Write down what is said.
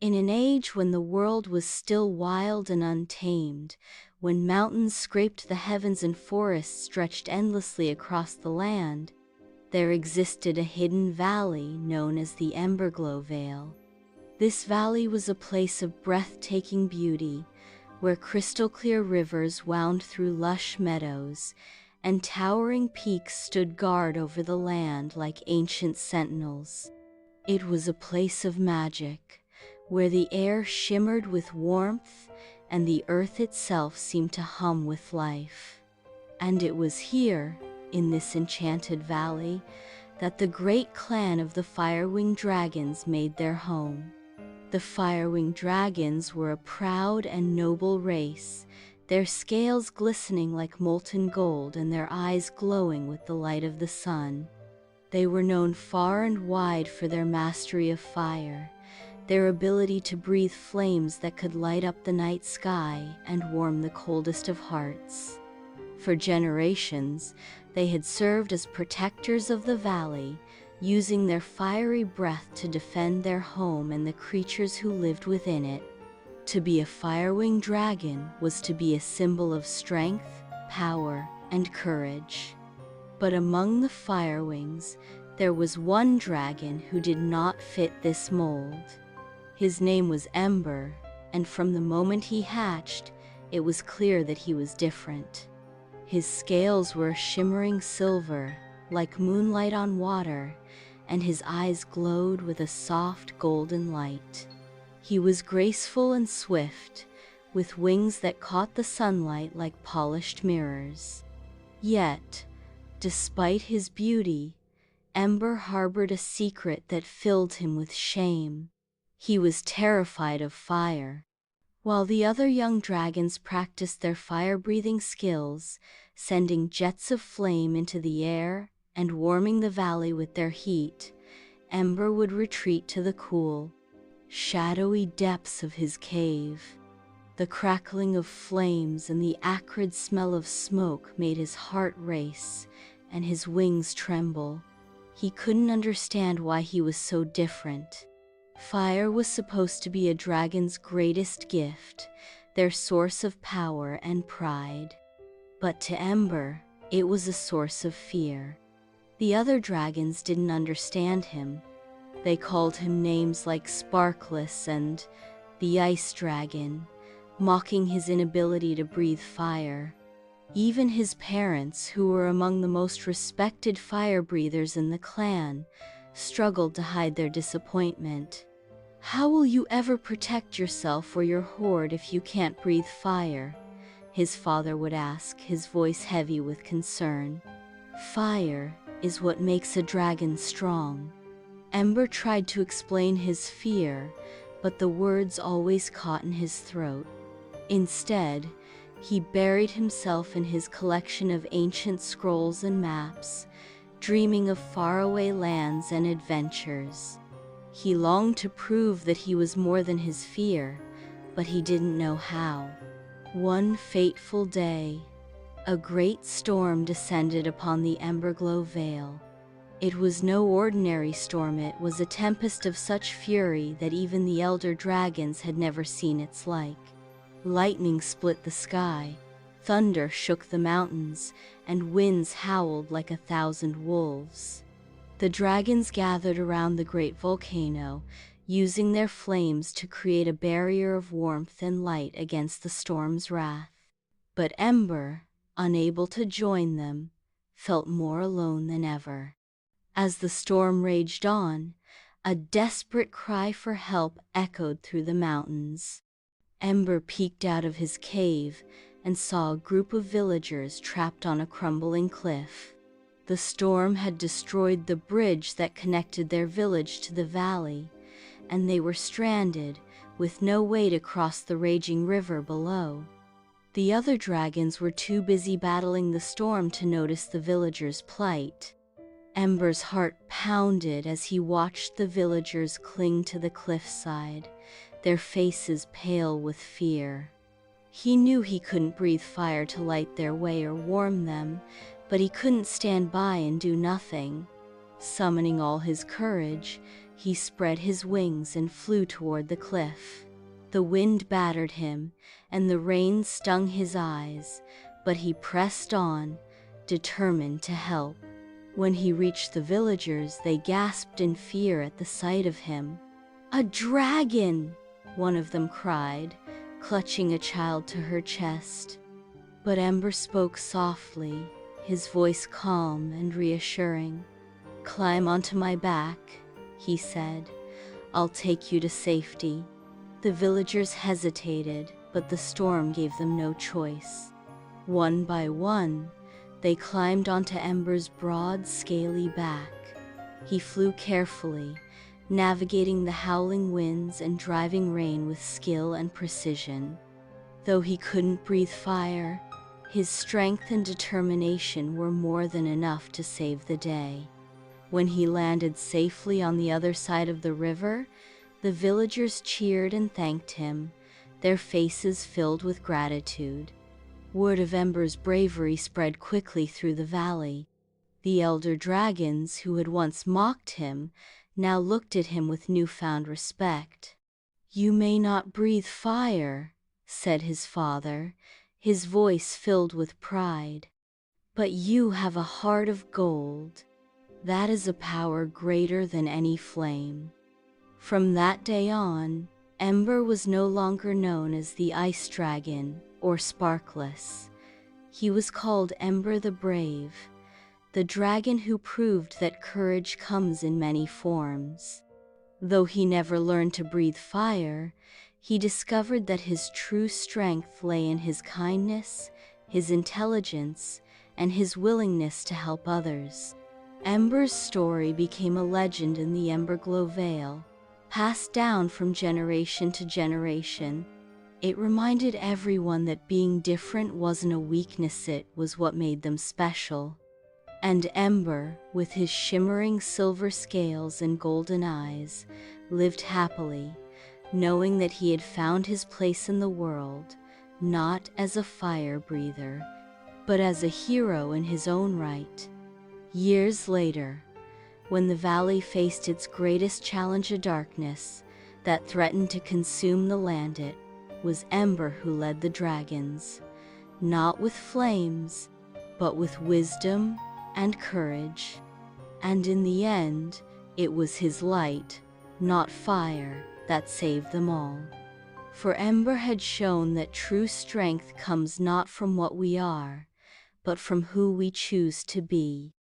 In an age when the world was still wild and untamed, when mountains scraped the heavens and forests stretched endlessly across the land, there existed a hidden valley known as the Emberglow Vale. This valley was a place of breathtaking beauty, where crystal-clear rivers wound through lush meadows, and towering peaks stood guard over the land like ancient sentinels. It was a place of magic, where the air shimmered with warmth and the earth itself seemed to hum with life. And it was here, in this enchanted valley, that the great clan of the Firewing Dragons made their home. The Firewing Dragons were a proud and noble race, their scales glistening like molten gold and their eyes glowing with the light of the sun. They were known far and wide for their mastery of fire, their ability to breathe flames that could light up the night sky and warm the coldest of hearts. For generations, they had served as protectors of the valley, using their fiery breath to defend their home and the creatures who lived within it. To be a Firewing Dragon was to be a symbol of strength, power, and courage. But among the Firewings, there was one dragon who did not fit this mold. His name was Ember, and from the moment he hatched, it was clear that he was different. His scales were shimmering silver, like moonlight on water, and his eyes glowed with a soft golden light. He was graceful and swift, with wings that caught the sunlight like polished mirrors. Yet, despite his beauty, Ember harbored a secret that filled him with shame. He was terrified of fire. While the other young dragons practiced their fire-breathing skills, sending jets of flame into the air and warming the valley with their heat, Ember would retreat to the cool, shadowy depths of his cave. The crackling of flames and the acrid smell of smoke made his heart race and his wings tremble. He couldn't understand why he was so different. Fire was supposed to be a dragon's greatest gift, their source of power and pride. But to Ember, it was a source of fear. The other dragons didn't understand him. They called him names like Sparkless and the Ice Dragon, mocking his inability to breathe fire. Even his parents, who were among the most respected fire breathers in the clan, struggled to hide their disappointment. "How will you ever protect yourself or your horde if you can't breathe fire?" his father would ask, his voice heavy with concern. "Fire is what makes a dragon strong." Ember tried to explain his fear, but the words always caught in his throat. Instead, he buried himself in his collection of ancient scrolls and maps, dreaming of faraway lands and adventures. He longed to prove that he was more than his fear, but he didn't know how. One fateful day, a great storm descended upon the Emberglow Vale. It was no ordinary storm, it was a tempest of such fury that even the elder dragons had never seen its like. Lightning split the sky, thunder shook the mountains, and winds howled like 1,000 wolves. The dragons gathered around the great volcano, using their flames to create a barrier of warmth and light against the storm's wrath. But Ember, unable to join them, felt more alone than ever. As the storm raged on, a desperate cry for help echoed through the mountains. Ember peeked out of his cave and saw a group of villagers trapped on a crumbling cliff. The storm had destroyed the bridge that connected their village to the valley, and they were stranded, with no way to cross the raging river below. The other dragons were too busy battling the storm to notice the villagers' plight. Ember's heart pounded as he watched the villagers cling to the cliffside, their faces pale with fear. He knew he couldn't breathe fire to light their way or warm them, but he couldn't stand by and do nothing. Summoning all his courage, He spread his wings and flew toward the cliff. The wind battered him, and the rain stung his eyes, but he pressed on, determined to help. When he reached the villagers, they gasped in fear at the sight of him. "A dragon!" one of them cried, clutching a child to her chest. But Ember spoke softly, his voice calm and reassuring. "Climb onto my back," he said. "I'll take you to safety." The villagers hesitated, but the storm gave them no choice. One by one, they climbed onto Ember's broad, scaly back. He flew carefully, navigating the howling winds and driving rain with skill and precision. Though he couldn't breathe fire, his strength and determination were more than enough to save the day. When he landed safely on the other side of the river, the villagers cheered and thanked him, their faces filled with gratitude. Word of Ember's bravery spread quickly through the valley. The elder dragons, who had once mocked him, now looked at him with newfound respect. "You may not breathe fire," said his father, his voice filled with pride. "But you have a heart of gold. That is a power greater than any flame." From that day on, Ember was no longer known as the Ice Dragon or Sparkless. He was called Ember the Brave, the dragon who proved that courage comes in many forms. Though he never learned to breathe fire, he discovered that his true strength lay in his kindness, his intelligence, and his willingness to help others. Ember's story became a legend in the Emberglow Vale, passed down from generation to generation. It reminded everyone that being different wasn't a weakness, it was what made them special. And Ember, with his shimmering silver scales and golden eyes, lived happily, knowing that he had found his place in the world, not as a fire breather, but as a hero in his own right. Years later, when the valley faced its greatest challenge, a darkness that threatened to consume the land, it was Ember who led the dragons, not with flames, but with wisdom and courage. And in the end, it was his light, not fire, that saved them all. For Ember had shown that true strength comes not from what we are, but from who we choose to be.